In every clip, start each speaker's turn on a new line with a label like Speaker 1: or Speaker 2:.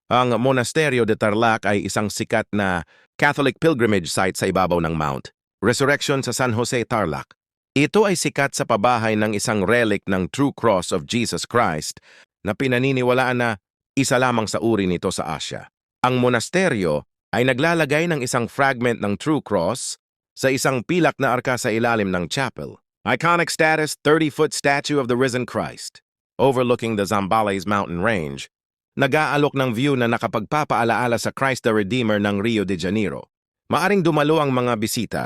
Speaker 1: Ang Monasterio de Tarlac ay isang sikat na Catholic pilgrimage site sa ibabaw ng Mount Resurrection sa San Jose, Tarlac. Ito ay sikat sa pabahay ng isang relic ng True Cross of Jesus Christ na pinaniniwalaan na isa lamang sa uri nito sa Asya. Ang monasteryo ay naglalagay ng isang fragment ng True Cross sa isang pilak na arka sa ilalim ng chapel. Iconic status, 30-foot statue of the risen Christ, overlooking the Zambales mountain range, nag-aalok ng view na nakapagpapaalaala sa Christ the Redeemer ng Rio de Janeiro. Maaring dumalo ang mga bisita,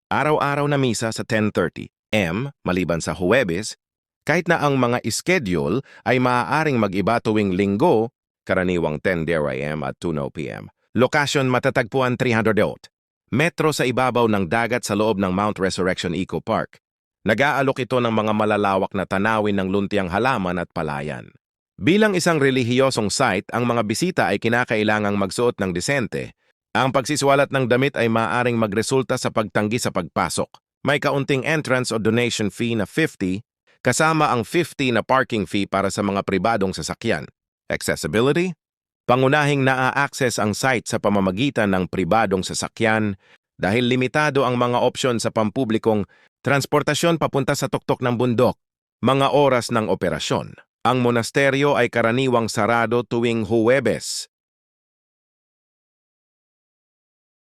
Speaker 1: araw-araw na misa sa 10:30 m maliban sa Huwebes, kahit na ang mga schedule ay maaaring mag-iba tuwing linggo, karaniwang 10:00 a.m. at 2:00 p.m. Lokasyon matatagpuan 308 metro sa ibabaw ng dagat sa loob ng Mount Resurrection Eco Park. Nag-aalok ito ng mga malalawak na tanawin ng luntiang halaman at palayan. Bilang isang relihiyosong site, ang mga bisita ay kinakailangang magsuot ng disente. Ang pagsiswalat ng damit ay maaaring magresulta sa pagtanggi sa pagpasok. May kaunting entrance o donation fee na 50, kasama ang 50 na parking fee para sa mga pribadong sasakyan. Accessibility? Pangunahing naa-access ang site sa pamamagitan ng pribadong sasakyan dahil limitado ang mga opsyon sa pampublikong transportasyon papunta sa tuktok ng bundok. Mga oras ng operasyon. Ang monasteryo ay karaniwang sarado tuwing Huwebes,